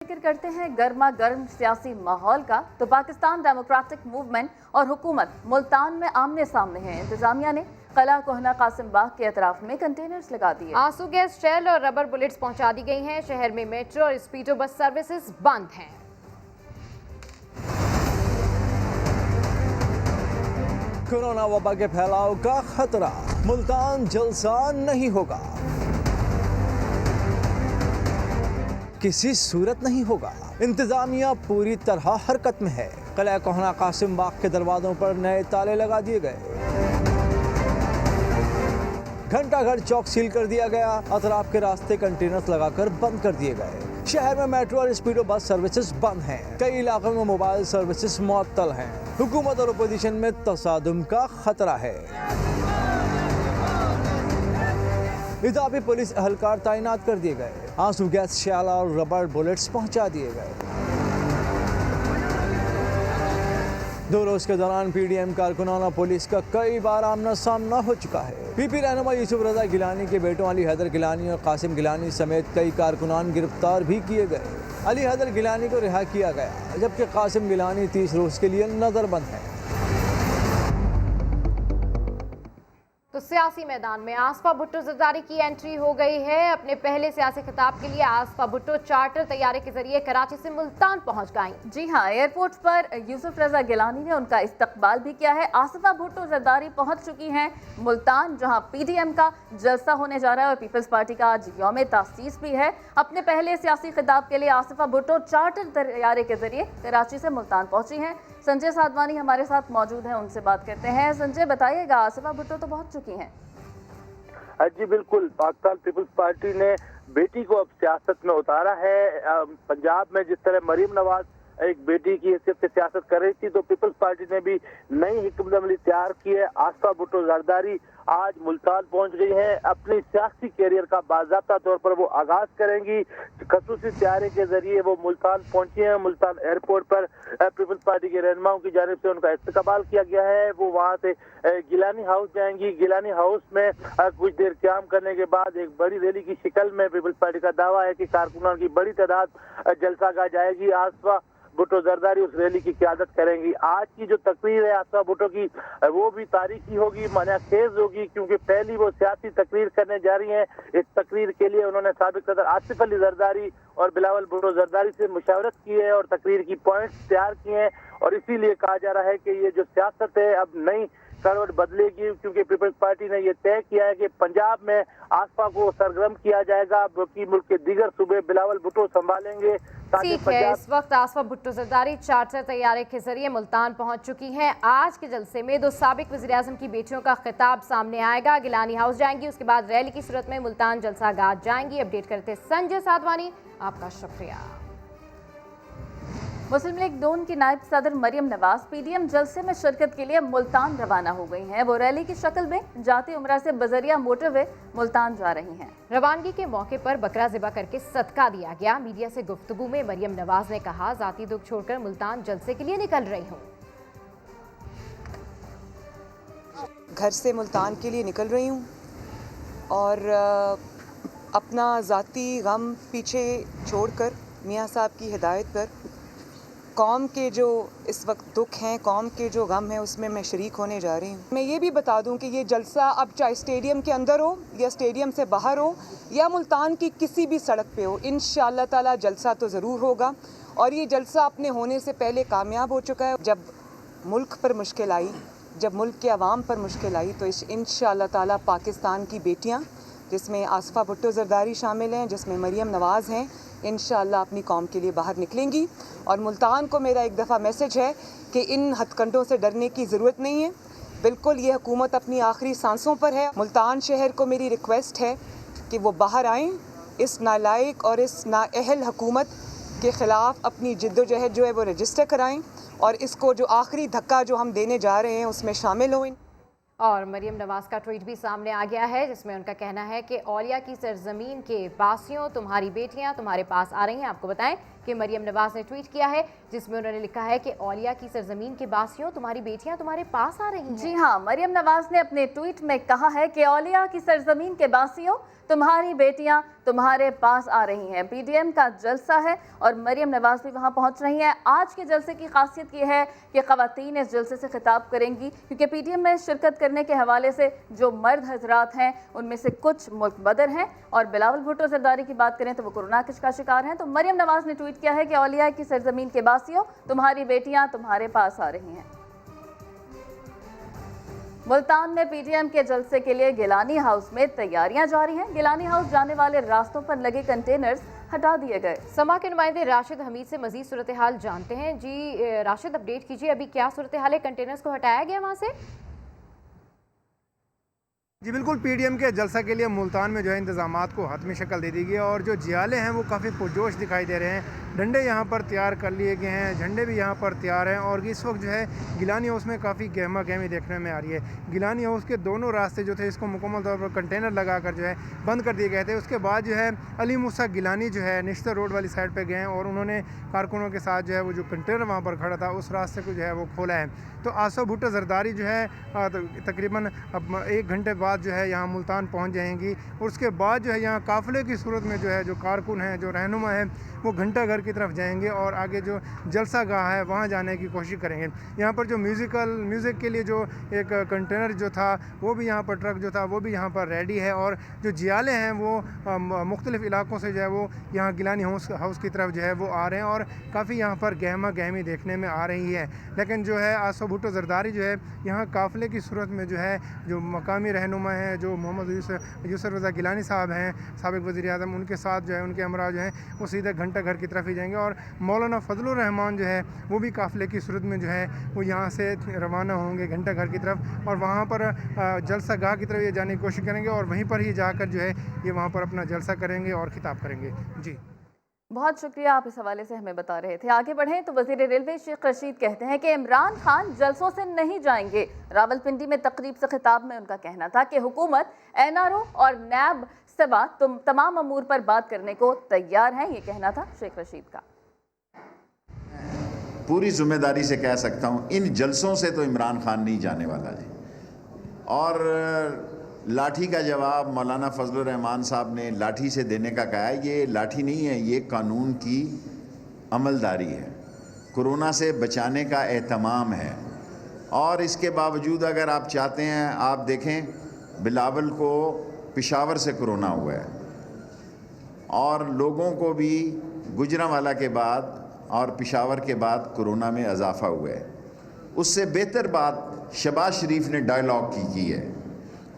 ذکر کرتے ہیں گرما گرم سیاسی ماحول کا تو پاکستان ڈیموکریٹک موومنٹ اور حکومت ملتان میں آمنے سامنے ہیں۔ انتظامیہ نے قلعہ کوہنہ قاسم باغ کے اطراف میں کنٹینرز لگا دیے۔ آنسو گیس شیل اور ربر بلٹس پہنچا دی گئی ہیں۔ شہر میں میٹرو اور اسپیڈو بس سروسز بند ہیں۔ کورونا وبا کے پھیلاؤ کا خطرہ، ملتان جلسہ نہیں ہوگا، کسی صورت نہیں ہوگا۔ انتظامیہ پوری طرح حرکت میں ہے۔ قلعہ کوہنہ قاسم باغ کے دروازوں پر نئے تالے لگا دیے گئے، گھنٹہ گھر چوک سیل کر دیا گیا، اطراف کے راستے کنٹینرز لگا کر بند کر دیے گئے۔ شہر میں میٹرو اور اسپیڈو بس سروسز بند ہیں، کئی علاقوں میں موبائل سروسز معطل ہیں۔ حکومت اور اپوزیشن میں تصادم کا خطرہ ہے۔ اضافی پولیس اہلکار تعینات کر دیے گئے، آنسو گیس شیل اور ربر بلٹس پہنچا دیے گئے۔ 2 روز کے دوران پی ڈی ایم کارکنان اور پولیس کا کئی بار آمنا سامنا ہو چکا ہے۔ پی پی رہنما یوسف رضا گیلانی کے بیٹوں علی حیدر گیلانی اور قاسم گیلانی سمیت کئی کارکنان گرفتار بھی کیے گئے۔ علی حیدر گیلانی کو رہا کیا گیا، جبکہ قاسم گیلانی 30 روز کے لیے نظر بند ہے۔ تو سیاسی میدان میں آصفہ بھٹو زرداری کی انٹری ہو گئی ہے۔ اپنے پہلے سیاسی خطاب کے لیے آصفہ بھٹو چارٹر طیارے کے ذریعے کراچی سے ملتان پہنچ گئیں۔ جی ہاں، ایئرپورٹ پر یوسف رضا گیلانی نے ان کا استقبال بھی کیا ہے۔ آصفہ بھٹو زرداری پہنچ چکی ہیں ملتان، جہاں پی ڈی ایم کا جلسہ ہونے جا رہا ہے اور پیپلز پارٹی کا آج یوم تاسیس بھی ہے۔ اپنے پہلے سیاسی خطاب کے لیے آصفہ بھٹو چارٹر طیارے کے ذریعے کراچی سے ملتان پہنچی ہیں۔ سنجے سادوانی ہمارے ساتھ موجود ہیں، ان سے بات کرتے ہیں۔ سنجے، بتائیے گا، آصفہ بھٹو تو پہنچ چکی ہیں۔ جی بالکل، پاکستان پیپلز پارٹی نے بیٹی کو اب سیاست میں اتارا ہے۔ پنجاب میں جس طرح مریم نواز ایک بیٹی کی حیثیت سے سیاست کر رہی تھی، تو پیپلز پارٹی نے بھی نئی حکمت عملی تیار کی ہے۔ آصفہ بھٹو زرداری آج ملتان پہنچ گئی ہیں، اپنی سیاسی کیریئر کا باضابطہ طور پر وہ آغاز کریں گی۔ خصوصی طیارے کے ذریعے وہ ملتان پہنچی ہیں۔ ملتان ایئرپورٹ پر پیپلز پارٹی کے رہنماؤں کی جانب سے ان کا استقبال کیا گیا ہے۔ وہ وہاں سے گیلانی ہاؤس جائیں گی۔ گیلانی ہاؤس میں کچھ دیر قیام کرنے کے بعد ایک بڑی ریلی کی شکل میں پیپلز پارٹی کا دعویٰ ہے کہ کارکنان کی بڑی تعداد جلسہ گاہ جائے گی۔ آصفہ بھٹو زرداری اس ریلی کی قیادت کریں گی۔ آج کی جو تقریر ہے آصفہ بھٹو کی، وہ بھی تاریخی ہوگی، معنی خیز ہوگی، کیونکہ پہلی وہ سیاسی تقریر کرنے جا رہی ہیں۔ اس تقریر کے لیے انہوں نے سابق صدر آصف علی زرداری اور بلاول بھٹو زرداری سے مشاورت کی ہے اور تقریر کی پوائنٹس تیار کیے ہیں، اور اسی لیے کہا جا رہا ہے کہ یہ جو سیاست ہے اب نئی کروٹ بدلے گی، کیونکہ پیپلز پارٹی نے یہ طے کیا ہے کہ پنجاب میں آصفہ کو سرگرم کیا جائے گا، باقی ملک کے دیگر صوبے بلاول بھٹو سنبھالیں گے۔ ٹھیک ہے، اس وقت آصفہ بھٹو زرداری چارٹر طیارے کے ذریعے ملتان پہنچ چکی ہیں۔ آج کے جلسے میں 2 سابق وزیراعظم کی بیٹیوں کا خطاب سامنے آئے گا۔ گیلانی ہاؤس جائیں گی، اس کے بعد ریلی کی صورت میں ملتان جلسہ گاہ جائیں گی۔ اپڈیٹ کرتے سنجے سادوانی، آپ کا شکریہ۔ مسلم لیگ ڈون کی نائب صدر Maryam Nawaz P D M جلسے میں شرکت کے لیے ملتان روانہ ہو گئی ہیں۔ وہ ریلی کی شکل میں جاتی عمرہ سے بذریعہ موٹر وے ملتان جا رہی ہیں۔ روانگی کے موقع پر بکرا ذبح کر کے صدقہ دیا گیا۔ میڈیا سے گفتگو میں مریم نواز نے کہا، ذاتی دکھ چھوڑ کر ملتان جلسے کے لیے نکل رہی ہوں۔ گھر سے ملتان کے لیے نکل رہی ہوں اور اپنا ذاتی غم پیچھے چھوڑ کر میاں صاحب کی ہدایت پر قوم کے جو اس وقت دکھ ہیں، قوم کے جو غم ہیں، اس میں شریک ہونے جا رہی ہوں۔ میں یہ بھی بتا دوں کہ یہ جلسہ اب چاہے اسٹیڈیم کے اندر ہو یا اسٹیڈیم سے باہر ہو یا ملتان کی کسی بھی سڑک پہ ہو، انشاءاللہ تعالی جلسہ تو ضرور ہوگا، اور یہ جلسہ اپنے ہونے سے پہلے کامیاب ہو چکا ہے۔ جب ملک پر مشکل آئی، جب ملک کے عوام پر مشکل آئی، تو انشاءاللہ تعالی پاکستان کی بیٹیاں، جس میں آصفہ بھٹو زرداری شامل ہیں، جس میں مریم نواز ہیں، انشاءاللہ اپنی قوم کے لیے باہر نکلیں گی۔ اور ملتان کو میرا ایک دفعہ میسج ہے کہ ان ہتھ کنڈوں سے ڈرنے کی ضرورت نہیں ہے، بالکل یہ حکومت اپنی آخری سانسوں پر ہے۔ ملتان شہر کو میری ریکویسٹ ہے کہ وہ باہر آئیں، اس نالائق اور اس نااہل حکومت کے خلاف اپنی جد و جہد جو ہے وہ رجسٹر کرائیں، اور اس کو جو آخری دھکا جو ہم دینے جا رہے ہیں اس میں شامل ہوئیں۔ اور مریم نواز کا ٹویٹ بھی سامنے آ گیا ہے، جس میں ان کا کہنا ہے کہ اولیاء کی سرزمین کے باسیوں، تمہاری بیٹیاں تمہارے پاس آ رہی ہیں۔ آپ کو بتائیں کہ कि मरियम नवाज ने ट्वीट किया है जिसमें उन्होंने लिखा है कि औलिया की सरजमीन के बासियों, तुम्हारी बेटियां तुम्हारे पास आ रही हैं। जी हाँ, मरियम नवाज ने अपने ट्वीट में कहा है कि औलिया की सरजमीन के बासियों, तुम्हारी बेटियां तुम्हारे पास आ रही हैं। पीडीएम का जलसा है और मरियम नवाज भी वहां पहुंच रही हैं। आज के जलसे की खासियत ये है कि ख़वातीन इस जलसे से खिताब करेंगी, क्योंकि पीडीएम में शिरकत करने के हवाले से जो मर्द हजरात हैं उनमें से कुछ मुल्क बदर हैं और बिलावल भुट्टो जरदारी की बात करें तो वो कोरोना का शिकार हैं। तो मरियम नवाज ने ट्वीट किया है कि औलिया की सरजमीन के बासियों, तुम्हारी बेटियां तुम्हारे पास आ रही हैं। मुल्तान में पीडीएम के जलसे के लिए गिलानी हाउस में तैयारियां जारी हैं। गिलानी हाउस जाने वाले रास्तों पर लगे कंटेनर्स हटा दिए गए। समा के नुमाइंदे राशिद हमीद से मजीद सूरत हाल जानते हैं। जी राशिद, अपडेट कीजिए, अभी क्या सूरत हाल है? कंटेनर्स को हटाया गया वहाँ से? जी बिल्कुल, पीडीएम के जलसा के लिए मुल्तान में जो है इंतजामात को हतमी शक्ल दे दी गई है और जो जियाले हैं वो काफ़ी पुरजोश दिखाई दे रहे हैं। डंडे यहाँ पर तैयार कर लिए गए हैं, झंडे भी यहाँ पर तैयार हैं और इस वक्त जो है गिलानी हाउस में काफ़ी गहमा गहमी देखने में आ रही है। गिलानी हाउस के दोनों रास्ते जो थे इसको मुकम्मल तौर पर कंटेनर लगाकर जो है बंद कर दिए गए थे। उसके बाद जो है अली मूसा गिलानी जो है निश्तर रोड वाली साइड पर गए और उन्होंने कारकुनों के साथ जो है वो जो कंटेनर वहाँ पर खड़ा था उस रास्ते को जो है वो खोला है। तो आसफ़ा भुट्टो जरदारी जो है तकरीबन अब 1 घंटे बाद जो है यहाँ मुल्तान पहुँच जाएंगी और उसके बाद जो है यहाँ काफ़िले की सूरत में जो है जो कारकुन हैं, जो रहनुमा है, वो घंटा घर की तरफ जाएंगे और आगे जो जलसा गाह है वहाँ जाने की कोशिश करेंगे। यहाँ पर जो म्यूज़िक के लिए जो एक कंटेनर जो था वो भी यहाँ पर ट्रक जो था वो भी यहाँ पर रेडी है और जो जियाले हैं वो मुख्तलिफ़ इलाकों से जो है वो यहाँ गिलानी हाउस की तरफ जो है वो आ रहे हैं और काफ़ी यहाँ पर गहमा गहमी देखने में आ रही है। लेकिन जो है आसफ़ा भुट्टो जरदारी जो है यहाँ काफ़िले की सूरत में जो है जो मकामी रहनुमा हैं, जो मोहम्मद यूसुफ रज़ा गिलानी साहब हैं, साबिक़ वज़ीर आज़म, उनके साथ जो है उनके हमरा जो हैं वो सीधे घंटा घर की तरफ ही जाएंगे और मौलाना फजलुर रहमान जो है वो भी काफ़िले की सूरत में जो है वो यहाँ से रवाना होंगे घंटा घर की तरफ और वहाँ पर जलसा गाह की तरफ ये जाने की कोशिश करेंगे और वहीं पर ही जाकर जो है ये वहाँ पर अपना जलसा करेंगे और खिताब करेंगे। जी बहुत शुक्रिया, आप इस हवाले से हमें बता रहे थे। आगे बढ़ें तो वज़ीर रेलवे शेख रशीद कहते हैं कि इमरान खान जलसों से नहीं जाएंगे। रावलपिंडी में तकरीब से खिताब में उनका कहना था कि हुकूमत एनआरओ और नैब से तमाम अमूर पर बात करने को तैयार हैं। ये कहना था शेख रशीद का। पूरी जिम्मेदारी से कह सकता हूँ इन जलसों से तो इमरान खान नहीं जाने वाला जी। और लाठी का जवाब मौलाना फजलुर रहमान साहब ने लाठी से देने का कहा है। ये लाठी नहीं है, ये कानून की अमलदारी है, कोरोना से बचाने का एहतमाम है। और इसके बावजूद अगर आप चाहते हैं, आप देखें बिलावल को पेशावर से कोरोना हुआ है और लोगों को भी गुजरांवाला के बाद और पेशावर के बाद कोरोना में इजाफा हुआ है। उससे बेहतर बात शहबाज शरीफ ने डायलॉग की है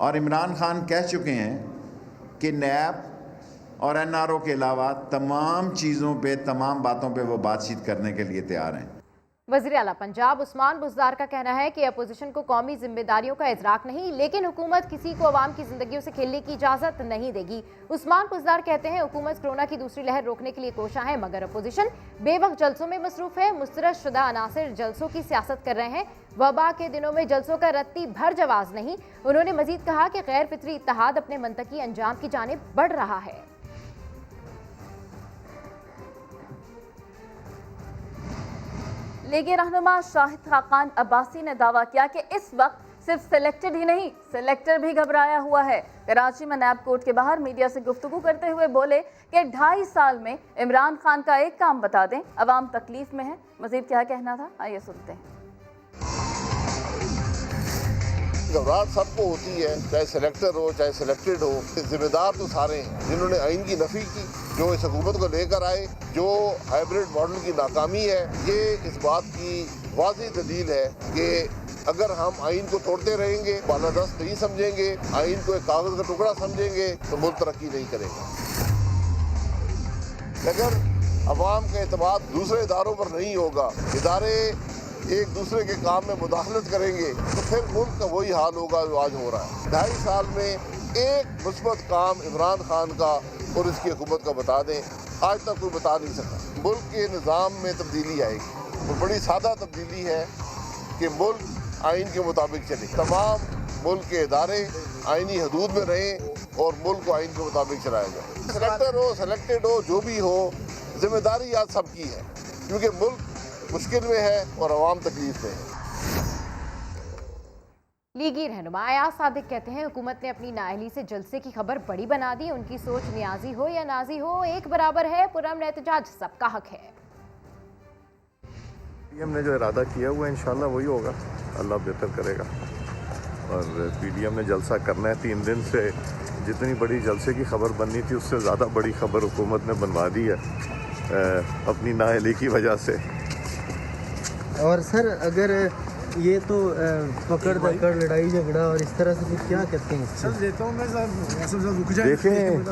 और इमरान खान कह चुके हैं कि नैब और एनआरओ के अलावा तमाम चीज़ों पे, तमाम बातों पे वो बातचीत करने के लिए तैयार हैं। वज़ीर आला पंजाब उस्मान बुज़दार का कहना है कि अपोजिशन को कौमी जिम्मेदारियों का इदराक नहीं, लेकिन हुकूमत किसी को अवाम की ज़िंदगियों से खेलने की इजाज़त नहीं देगी। उस्मान बुज़दार कहते हैं हुकूमत कोरोना की दूसरी लहर रोकने के लिए कोशा है, मगर अपोजिशन बेवक्त जलसों में मसरूफ़ है। मुस्तरद शुदा अनासिर जलसों की सियासत कर रहे हैं। वबा के दिनों में जलसों का रत्ती भर जवाज़ नहीं। उन्होंने मजीद कहा कि गैर फितरी इत्तेहाद अपने मंतकी अंजाम की जानिब बढ़ रहा है। लीगी रहनुमा शाहिद खाकान अब्बासी ने दावा किया कि इस वक्त सिर्फ सिलेक्टेड ही नहीं, सिलेक्टर भी घबराया हुआ है। कराची में नैब कोर्ट के बाहर मीडिया से गुफ्तगू करते हुए बोले कि 2.5 साल में इमरान खान का एक काम बता दें, अवाम तकलीफ में है। मजीद क्या कहना था, आइए सुनते हैं। घबराहट सबको होती है, चाहे सिलेक्टर हो चाहे सिलेक्टेड हो। जिम्मेदार तो सारे हैं जिन्होंने आइन की नफी की, जो इस हुकूमत को लेकर आए, जो हाइब्रिड मॉडल की नाकामी है। ये इस बात की वाज़ेह दलील है कि अगर हम आइन को तोड़ते रहेंगे, बालादस्त नहीं समझेंगे, आइन को एक कागज का टुकड़ा समझेंगे तो मुल्क तरक्की नहीं करेगा। अगर अवाम का एतमाद दूसरे इदारों पर नहीं होगा, इदारे एक दूसरे के काम में मुदाखलत करेंगे, तो फिर मुल्क का वही हाल होगा जो आज हो रहा है। 2.5 साल में एक मुस्बत काम इमरान खान का और इसकी हुकूमत का बता दें, आज तक कोई बता नहीं सका। मुल्क के निज़ाम में तब्दीली आएगी और बड़ी सादा तब्दीली है कि मुल्क आइन के मुताबिक चले। तमाम मुल्क के इदारे आइनी हदूद में रहें और मुल्क को आइन के मुताबिक चलाया जाए। सिलेक्टर हो, सिलेक्टेड हो, जो भी हो, जिम्मेदारी आज सबकी है, क्योंकि मुल्क मुश्किल में है और अवाम तकलीफ में है। लीगी रहनुमा अयाज सादिक कहते हैं हुकूमत ने अपनी नाअहली से जलसे की खबर बड़ी बना दी। उनकी सोच नियाजी हो या नाजी हो एक बराबर है, पुरअमन एहतजाज सबका हक है। पीडीएम ने जो इरादा किया हुआ इंशाल्लाह वही होगा, अल्लाह बेहतर करेगा। और पीडीएम ने जलसा करना है। 3 दिन से जितनी बड़ी जलसे की खबर बननी थी उससे ज़्यादा बड़ी खबर हुकूमत ने बनवा दी है अपनी नाअहली की वजह से। और सर अगर ये तो पकड़ दकड़ लड़ाई झगड़ा और इस तरह से फिर क्या कहते हैं इससे? देखें,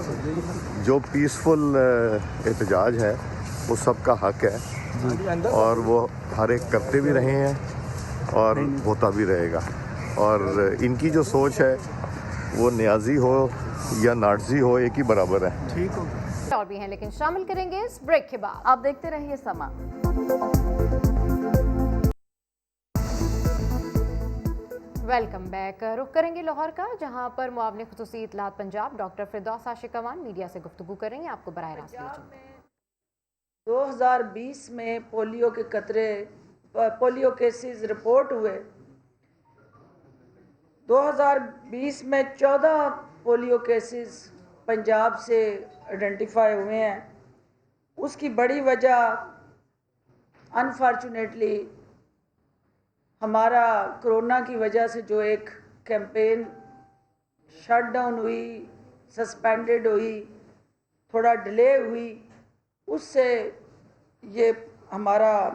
जो पीसफुल एहतजाज है वो सबका हक है और वो हर एक करते भी रहे हैं और होता भी रहेगा। और इनकी जो सोच है वो न्याजी हो या नाटजी हो एक ही बराबर है। ठीक होगा। और भी हैं लेकिन शामिल करेंगे इस ब्रेक के बाद। आप देखते रहिए समा। Welcome back. रुख करेंगे लाहौर का, जहां पर मुआवने खुसूसी इत्तलात पंजाब डॉक्टर फिरदौस आशिक अवान मीडिया से गुफ्तगू करेंगे। आपको बराह रास्त भेजूंगा। 2020 में पोलियो केसेस रिपोर्ट हुए। 2020 में 14 पोलियो केसेस पंजाब से आइडेंटिफाई हुए हैं। उसकी बड़ी वजह अनफॉर्चुनेटली हमारा कोरोना की वजह से जो एक कैंपेन शट डाउन हुई, सस्पेंडेड हुई, थोड़ा डिले हुई, उससे ये हमारा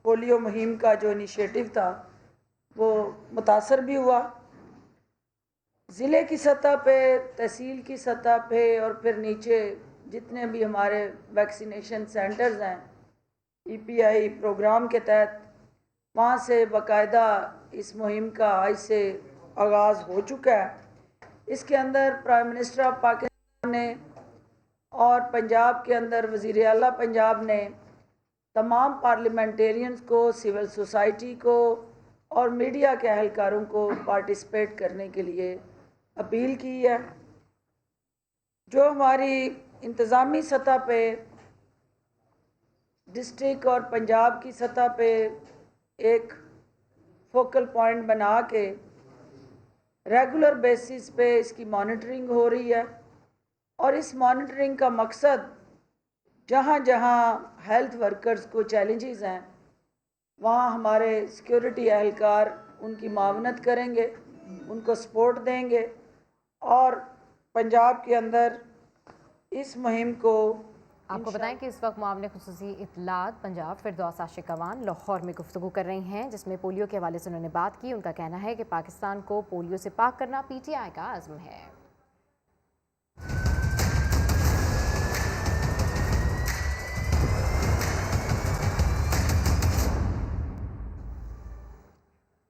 पोलियो मुहिम का जो इनिशिएटिव था वो मुतासर भी हुआ। ज़िले की सतह पे, तहसील की सतह पे और फिर नीचे जितने भी हमारे वैक्सीनेशन सेंटर्स हैं EPI प्रोग्राम के तहत, वहाँ से बाकायदा इस मुहिम का आज से आगाज़ हो चुका है। इसके अंदर प्राइम मिनिस्टर ऑफ पाकिस्तान ने और पंजाब के अंदर वज़ीर आला पंजाब ने तमाम पार्लियामेंटेरियंस को, सिविल सोसाइटी को और मीडिया के अहलकारों को पार्टिसिपेट करने के लिए अपील की है। जो हमारी इंतज़ामी सतह पे डिस्ट्रिक्ट और पंजाब की सतह पे एक फोकल पॉइंट बना के रेगुलर बेसिस पे इसकी मॉनिटरिंग हो रही है। और इस मॉनिटरिंग का मकसद जहाँ जहाँ हेल्थ वर्कर्स को चैलेंजेस हैं वहाँ हमारे सिक्योरिटी एहलकार उनकी मावनत करेंगे, उनको सपोर्ट देंगे और पंजाब के अंदर इस मुहिम को। आपको बताएं कि इस वक्त मुआवने खुसूसी इत्तलात पंजाब फिरदौस आशिक अवान लाहौर में गुफ्तगू कर रही हैं, जिसमें पोलियो के हवाले से उन्होंने बात की। उनका कहना है कि पाकिस्तान को पोलियो से पाक करना PTI का आज़म है।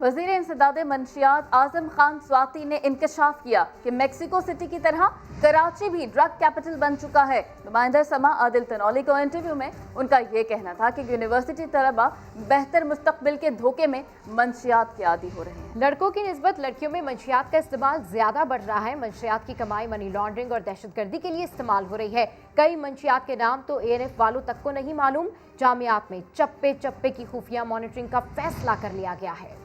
वज़ीर इंसदाद मंशियात आज़म खान स्वाति ने इंकशाफ किया कि मेक्सिको सिटी की तरह कराची भी ड्रग कैपिटल बन चुका है। नुमाइंदा समा आदिल तनौली को इंटरव्यू में उनका ये कहना था कि यूनिवर्सिटी तलबा बेहतर मुस्तकबिल के धोखे में मंशियात के आदी हो रहे हैं। लड़कों की निस्बत लड़कियों में मंशियात का इस्तेमाल ज्यादा बढ़ रहा है। मंशियात की कमाई मनी लॉन्ड्रिंग और दहशतगर्दी के लिए इस्तेमाल हो रही है। कई मंशियात के नाम तो ANF वालों तक को नहीं मालूम। जामियात में चप्पे चप्पे की खुफिया मॉनिटरिंग का फैसला कर लिया गया है।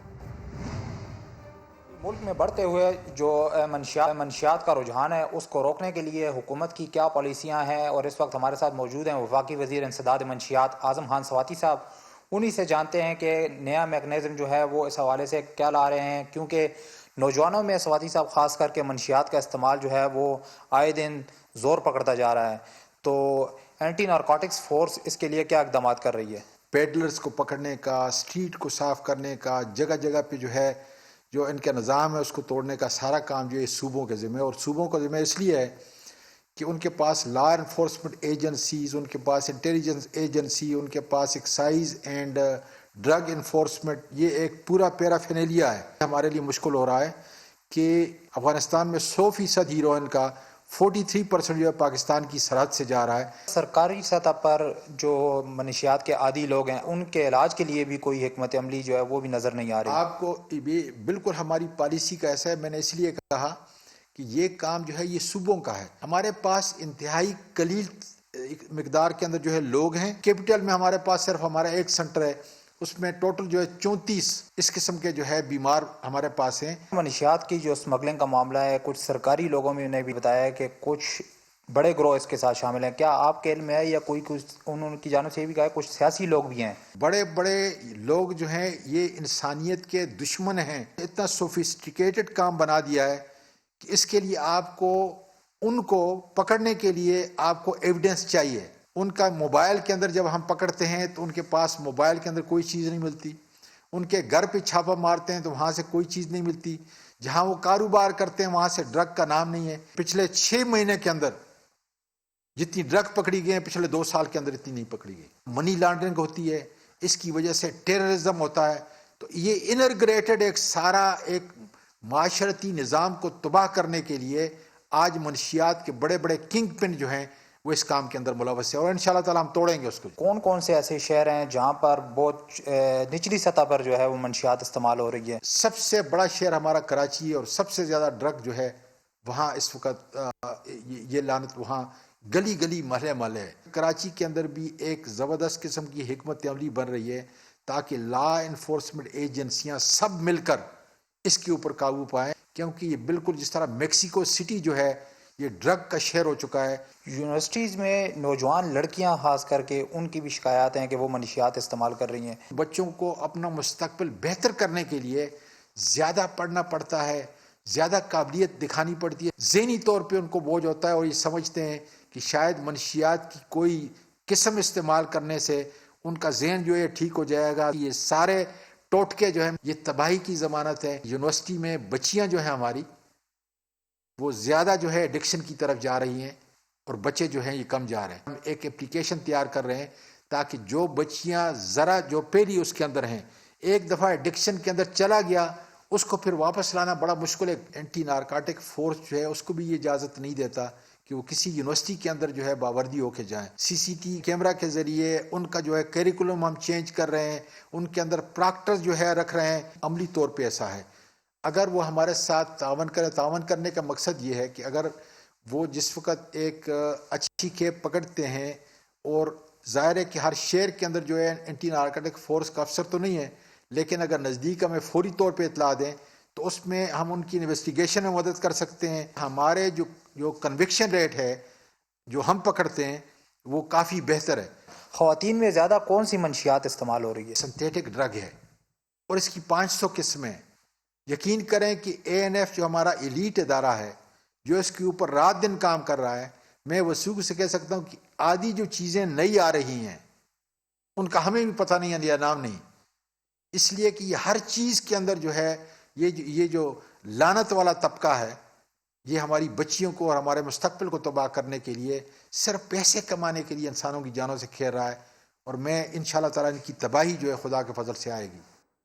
मुल्क में बढ़ते हुए जो मंशियात का रुझान है उसको रोकने के लिए हुकूमत की क्या पॉलिसियाँ हैं, और इस वक्त हमारे साथ मौजूद हैं वफाकी वज़ीर इंसदाद मंशियात आज़म खान स्वाति साहब। उन्हीं से जानते हैं कि नया मैकेनिज़्म जो है वो इस हवाले से क्या ला रहे हैं, क्योंकि नौजवानों में स्वाति साहब ख़ास करके मंशियात का इस्तेमाल जो है वो आए दिन ज़ोर पकड़ता जा रहा है। तो एंटी नारकोटिक्स फोर्स इसके लिए क्या इक़दाम कर रही है? पेडलर्स को पकड़ने का, स्ट्रीट को साफ़ करने का, जगह जगह पे जो है जो इनका निज़ाम है उसको तोड़ने का सारा काम जो है सूबों के ज़िम्मे, और सूबों का ज़िम्मे इसलिए है कि उनके पास लॉ इन्फोर्समेंट एजेंसीज़, उनके पास इंटेलिजेंस एजेंसी, उनके पास एक्साइज एंड ड्रग इन्फोर्समेंट, ये एक पूरा पैराफिनेलिया है। हमारे लिए मुश्किल हो रहा है कि अफ़गानिस्तान में 100% हीरोइन का 43% जो है पाकिस्तान की सरहद से जा रहा है। सरकारी सतह पर जो मनशियात के आदी लोग हैं उनके इलाज के लिए भी कोई हिकमत अमली जो है वो भी नज़र नहीं आ रही। आपको बिल्कुल हमारी पॉलिसी का ऐसा है, मैंने इसलिए कहा कि ये काम जो है ये सूबों का है। हमारे पास इंतहाई कलील मकदार के अंदर जो है लोग हैं। कैपिटल में हमारे पास सिर्फ हमारा एक सेंटर है, उसमें टोटल जो है 34 इस किस्म के जो है बीमार हमारे पास हैं। मनशियात की जो स्मगलिंग का मामला है, कुछ सरकारी लोगों ने भी बताया है कि कुछ बड़े ग्रोह इसके साथ शामिल हैं। क्या आपके इल्म में है या कोई कुछ उनकी जानिब से भी कहा है कुछ सियासी लोग भी हैं? बड़े बड़े लोग जो हैं ये इंसानियत के दुश्मन हैं। इतना सोफिस्टिकेटेड काम बना दिया है कि इसके लिए आपको उनको पकड़ने के लिए आपको एविडेंस चाहिए। उनका मोबाइल के अंदर जब हम पकड़ते हैं तो उनके पास मोबाइल के अंदर कोई चीज़ नहीं मिलती। उनके घर पे छापा मारते हैं तो वहाँ से कोई चीज़ नहीं मिलती। जहाँ वो कारोबार करते हैं वहाँ से ड्रग का नाम नहीं है। पिछले 6 महीने के अंदर जितनी ड्रग पकड़ी गई है पिछले 2 साल के अंदर इतनी नहीं पकड़ी गई। मनी लॉन्ड्रिंग होती है, इसकी वजह से टेररिज्म होता है। तो ये इंटीग्रेटेड एक सारा एक माशरती निज़ाम को तबाह करने के लिए आज मनशियात के बड़े बड़े किंग पिन जो हैं वो इस काम के अंदर मुलव्वस है और इंशाल्लाह ताला हम तोड़ेंगे उसको। कौन कौन से ऐसे शहर हैं जहाँ पर बहुत निचली सतह पर जो है वो मनशियात इस्तेमाल हो रही है? सबसे बड़ा शहर हमारा कराची है और सबसे ज़्यादा ड्रग जो है वहाँ इस वक्त ये लानत वहाँ गली गली महले महले है। कराची के अंदर भी एक ज़बरदस्त किस्म की हिकमत अमली बन रही है ताकि लॉ इन्फोर्समेंट एजेंसियाँ सब मिलकर इसके ऊपर काबू पाएँ, क्योंकि ये बिल्कुल जिस तरह मेक्सिको सिटी जो है ये ड्रग का शहर हो चुका है। यूनिवर्सिटीज़ में नौजवान लड़कियां खास करके उनकी भी शिकायत हैं कि वो मनशियात इस्तेमाल कर रही हैं। बच्चों को अपना मुस्तकबिल बेहतर करने के लिए ज़्यादा पढ़ना पड़ता है, ज़्यादा काबिलियत दिखानी पड़ती है, ज़हनी तौर पे उनको बोझ होता है और ये समझते हैं कि शायद मनशियात की कोई किस्म इस्तेमाल करने से उनका जहन जो है ठीक हो जाएगा। ये सारे टोटके जो है ये तबाही की ज़मानत है। यूनिवर्सिटी में बच्चियाँ जो हैं हमारी वो ज़्यादा जो है एडिक्शन की तरफ जा रही हैं और बच्चे जो हैं ये कम जा रहे हैं। हम एक एप्लीकेशन तैयार कर रहे हैं ताकि जो बच्चियां ज़रा जो पहली उसके अंदर हैं एक दफ़ा एडिक्शन के अंदर चला गया उसको फिर वापस लाना बड़ा मुश्किल है। एंटी नारकोटिक फोर्स जो है उसको भी ये इजाज़त नहीं देता कि वो किसी यूनिवर्सिटी के अंदर जो है बावर्दी होके जाएं। CCTV कैमरा के ज़रिए उनका जो है करिकुलम हम चेंज कर रहे हैं, उनके अंदर प्रॉक्टर जो है रख रहे हैं। अमली तौर पर ऐसा है, अगर वो हमारे साथ तावन करें, तावन करने का मकसद ये है कि अगर वो जिस वक्त एक अच्छी खेप पकड़ते हैं और ज़ाहिर है कि हर शहर के अंदर जो है एंटी नारकोटिक फोर्स का अफसर तो नहीं है, लेकिन अगर नज़दीक हमें फौरी तौर पे इतला दें तो उसमें हम उनकी इन्वेस्टिगेशन में मदद कर सकते हैं। हमारे जो कन्विक्शन रेट है जो हम पकड़ते हैं वो काफ़ी बेहतर है। ख़वातीन में ज़्यादा कौन सी मनशियात इस्तेमाल हो रही है? सिंथेटिक ड्रग है और इसकी 500 किस्में। यकीन करें कि ANF जो हमारा एलीट इदारा है जो इसके ऊपर रात दिन काम कर रहा है, मैं वसूख से कह सकता हूँ कि आदि जो चीज़ें नई आ रही हैं उनका हमें भी पता नहीं है या नाम नहीं, इसलिए कि ये हर चीज़ के अंदर जो है ये जो लानत वाला तबका है ये हमारी बच्चियों को और हमारे मुस्तकबिल को तबाह करने के लिए सिर्फ पैसे कमाने के लिए इंसानों की जानों से खेल रहा है और मैं इंशाल्लाह ताला इनकी तबाही जो है खुदा के फजल से आएगी।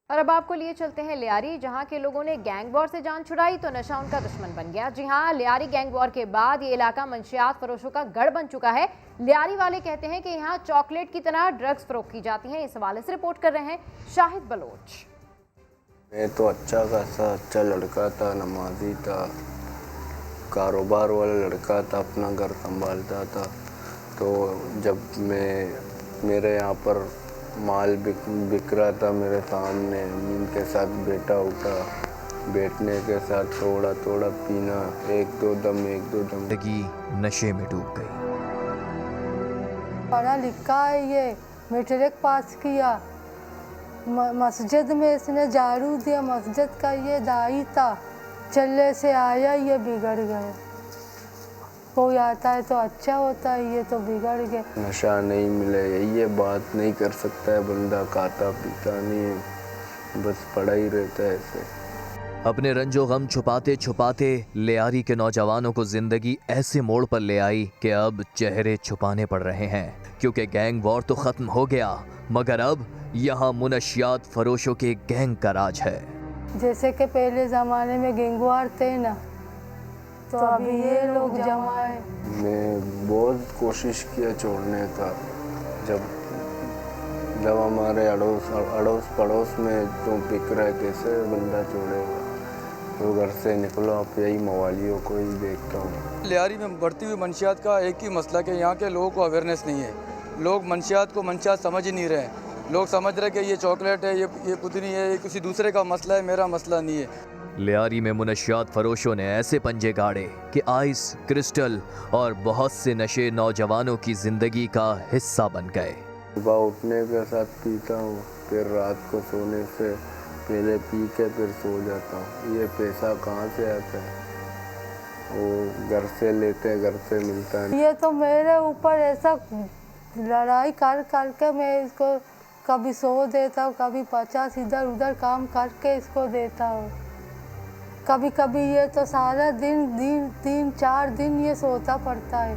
और अब आपको लिए चलते हैं लियारी, जहां के लोगों ने गैंग वॉर से जान छुड़ाई तो नशा उनका दुश्मन बन गया। जी हां, लियारी गैंग वॉर के बाद ये इलाका मंशियात फरोशों का गढ़ बन चुका है। लियारी वाले कहते हैं कि यहाँ चॉकलेट की तरह ड्रग्स फरोख्त की जाती हैं। इस हवाले से रिपोर्ट कर रहे हैं शाहिद बलोच। मैं तो अच्छा लड़का था, नमाजी था, कारोबार वाला लड़का था, अपना घर संभालता था। तो जब मेरे यहाँ पर माल बिक रहा था मेरे सामने, उनके साथ बैठा उठा, बैठने के साथ थोड़ा थोड़ा पीना, एक दो दम जिंदगी नशे में डूब गई। पढ़ा लिखा है, ये मैट्रिक पास किया, मस्जिद में इसने झाड़ू दिया, मस्जिद का ये दाई था, चलने से आया ये बिगड़ गए। कोई आता है तो अच्छा होता है, ये तो बिगड़ गए। नशा नहीं मिले ये बात नहीं कर सकता है बंदा, खाता पीता नहीं, बस पड़ा ही रहता है ऐसे। अपने रंजो गम छुपाते छुपाते लियारी के नौजवानों को जिंदगी ऐसे मोड़ पर ले आई कि अब चेहरे छुपाने पड़ रहे हैं, क्योंकि गैंग वॉर तो खत्म हो गया मगर अब यहाँ मुनशियात फरोशों के गैंग का राज है। जैसे कि पहले ज़माने में गैंगवार थे ना, तो अभी ये लोग जमा है। मैं बहुत कोशिश किया छोड़ने का, जब हमारे अड़ोस पड़ोस में तो बिक रहा है, कैसे बंदा छोड़ेगा। तो घर से निकलो आप यही मवालियों को ही देखता हूँ। लियारी में बढ़ती हुई मंशियात का एक ही मसला कि यहाँ के लोगों को अवेयरनेस नहीं है। लोग मंशियात को मंशियात समझ ही नहीं रहे हैं। लोग समझ रहे कि ये चॉकलेट है, ये पुदनी है, ये किसी दूसरे का मसला है, मेरा मसला नहीं है। लियारी में मुनशियात फरोशों ने ऐसे पंजे गाड़े कि आइस, क्रिस्टल और बहुत से नशे नौजवानों की जिंदगी का हिस्सा बन गए। सुबह उठने के साथ पीता हूँ, फिर रात को सोने से पहले पी के फिर सो जाता हूँ। ये पैसा कहाँ से आता है? वो घर से लेते हैं, घर से मिलता है। ये तो मेरे ऊपर ऐसा लड़ाई कर के मैं इसको कभी 100 देता हूँ, कभी 50 इधर उधर काम करके इसको देता हूँ। कभी कभी ये तो सारा दिन 3-4 दिन ये सोता पड़ता है।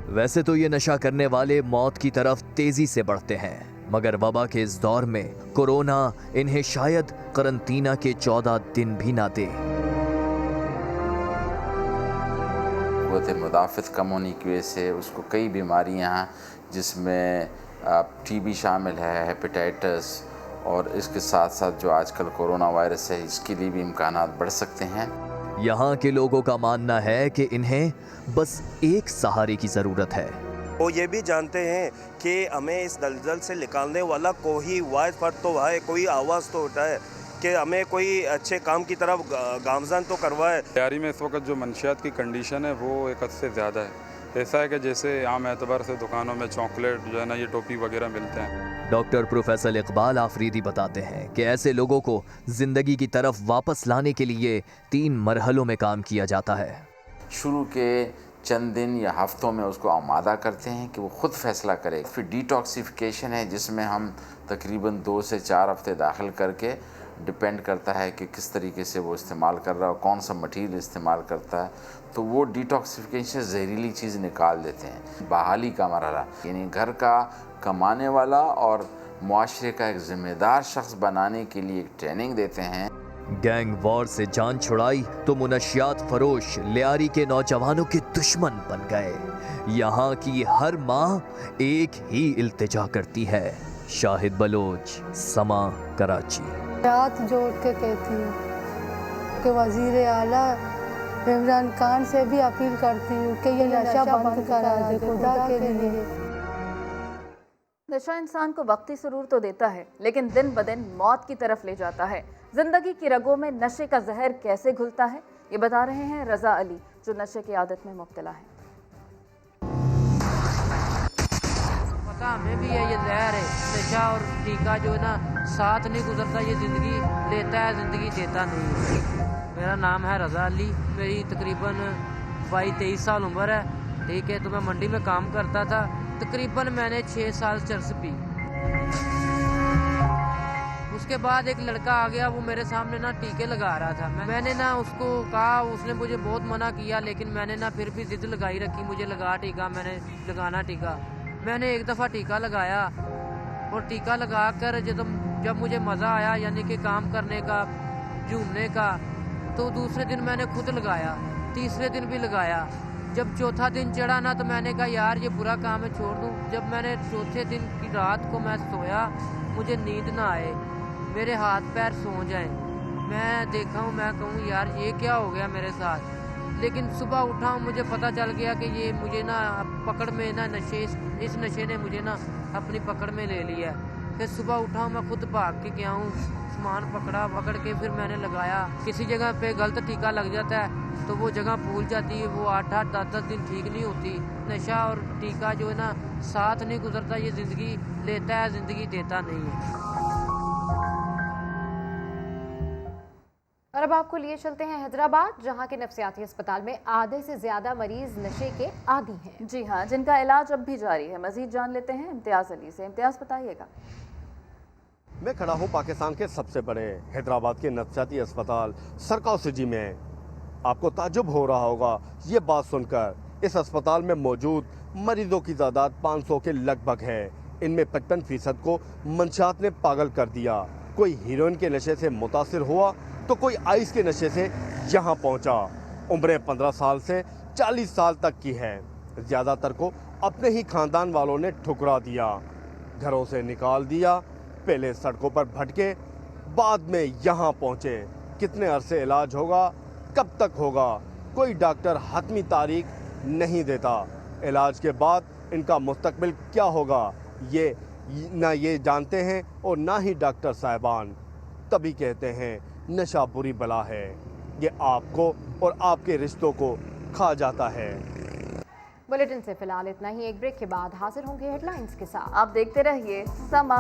वैसे तो ये नशा करने वाले मौत की तरफ तेजी से बढ़ते हैं, मगर वबा के इस दौर में कोरोना इन्हें शायद करंटीना के 14 दिन भी ना दे। क़ुव्वत मुदाफ़त कम होने की वजह से उसको कई बीमारियां हैं, जिसमें टीबी शामिल है, हेपेटाइटिस, और इसके साथ साथ जो आजकल कोरोना वायरस है, इसके लिए भी इम्कानात बढ़ सकते हैं। यहाँ के लोगों का मानना है कि इन्हें बस एक सहारे की ज़रूरत है। वो ये भी जानते हैं कि हमें इस दलदल से निकालने वाला कोई वायद फर्द तो है, कोई आवाज़ तो होता है कि हमें कोई अच्छे काम की तरफ गामजन तो करवाए। लियारी में इस वक्त जो मंशियात की कंडीशन है वो एक हद से ज़्यादा है। ऐसा है कि जैसे आम एतबार से दुकानों में चॉकलेट जो है ना, ये टोपी वगैरह मिलते हैं। डॉक्टर प्रोफेसर इकबाल आफरीदी बताते हैं कि ऐसे लोगों को ज़िंदगी की तरफ वापस लाने के लिए 3 मरहलों में काम किया जाता है। शुरू के चंद दिन या हफ्तों में उसको आमादा करते हैं कि वो ख़ुद फ़ैसला करे। फिर डिटॉक्सिफिकेशन है, जिसमें हम तकरीबन 2 से 4 हफ्ते दाखिल करके, डिपेंड करता है कि किस तरीके से वो इस्तेमाल कर रहा है, कौन सा मटीरियल इस्तेमाल करता है, तो वो डिटॉक्सिफिकेशन जहरीली चीज़ निकाल देते हैं। बहाली का मरहला, यानी घर का कमाने वाला और मुआशरे का एक ज़िम्मेदार शख्स बनाने के लिए एक ट्रेनिंग देते हैं। गैंग वॉर से जान छुड़ाई तो मुनशियात फरोश लियारी के नौजवानों के दुश्मन बन गए। यहाँ की हर माँ एक ही इल्तिजा करती है। शाहिद बलोच, समा, कराची। हाथ जोड़ के कहती हूँ कि वज़ीर आला इमरान खान से भी अपील करती हूँ कि ये नशा बंद करा दे खुदा के लिए। नशा इंसान को वक्ती सुरूर तो देता है, लेकिन दिन ब दिन मौत की तरफ ले जाता है। जिंदगी की रगों में नशे का जहर कैसे घुलता है, ये बता रहे हैं रजा अली, जो नशे की आदत में मुब्तला है। पता हमें भी है ये जहर है, नशा और टीका जो है ना साथ नहीं गुजरता, ये ज़िंदगी लेता है, ज़िंदगी देता नहीं है। मेरा नाम है रजा अली, मेरी तकरीबन 22-23 साल उम्र है, ठीक है। तो मैं मंडी में काम करता था, तकरीबन मैंने 6 साल चरस पी। उसके बाद एक लड़का आ गया, वो मेरे सामने ना टीके लगा रहा था। मैंने ना उसको कहा, उसने मुझे बहुत मना किया, लेकिन मैंने ना फिर भी जिद लगाई रखी, मुझे लगा टीका, मैंने लगाना टीका। मैंने एक दफ़ा टीका लगाया, और टीका लगा कर जब मुझे मज़ा आया, यानी कि काम करने का, झूमने का, तो दूसरे दिन मैंने खुद लगाया, तीसरे दिन भी लगाया। जब चौथा दिन चढ़ा ना, तो मैंने कहा यार ये बुरा काम है, छोड़ दूँ। जब मैंने चौथे दिन की रात को मैं सोया, मुझे नींद ना आए, मेरे हाथ पैर सो जाएं, मैं देखा हूँ, मैं कहूँ यार ये क्या हो गया मेरे साथ। लेकिन सुबह उठा हूँ, मुझे पता चल गया कि ये मुझे ना पकड़ में ना इस नशे ने मुझे ना अपनी पकड़ में ले लिया। फिर सुबह उठा हूँ, मैं खुद भाग के गया हूँ, सामान पकड़ के फिर मैंने लगाया। किसी जगह पे गलत टीका लग जाता है तो वो जगह भूल जाती है, वो 8-8, 10-10 दिन ठीक नहीं होती। नशा और टीका जो है ना साथ नहीं गुजरता, ये ज़िंदगी लेता है, ज़िंदगी देता नहीं है। और अब आपको लिए चलते हैं हैदराबाद, जहां के नफसियाती अस्पताल में आधे से ज़्यादा मरीज नशे के आदी हैं। जी हाँ, जिनका इलाज अब भी जारी है। मजीद जान लेते हैं इम्तियाज़ अली से। इम्तियाज़, बताइएगा। मैं खड़ा हूँ पाकिस्तान के सबसे बड़े हैदराबाद के नफसियाती अस्पताल सरकाव सिटी में। आपको ताज्जुब हो रहा होगा ये बात सुनकर, इस अस्पताल में मौजूद मरीजों की तादाद 500 के लगभग है। इनमें 55% को मंशियात ने पागल कर दिया। कोई हीरोइन के नशे से मुतासिर हुआ तो कोई आइस के नशे से यहाँ पहुँचा। उम्रें 15 साल से 40 साल तक की है। ज़्यादातर को अपने ही खानदान वालों ने ठुकरा दिया, घरों से निकाल दिया। पहले सड़कों पर भटके, बाद में यहाँ पहुँचे। कितने अरसे इलाज होगा कब तक होगा? कोई डॉक्टर हतमी तारीख नहीं देता। इलाज के बाद इनका मुस्तकबिल क्या होगा ये ना ये जानते हैं और ना ही डॉक्टर साहिबान। तभी कहते हैं नशा बुरी बला है, ये आपको और आपके रिश्तों को खा जाता है। बुलेटिन से फिलहाल इतना ही। एक ब्रेक के बाद हाजिर होंगे हेडलाइंस के साथ। आप देखते रहिए समा।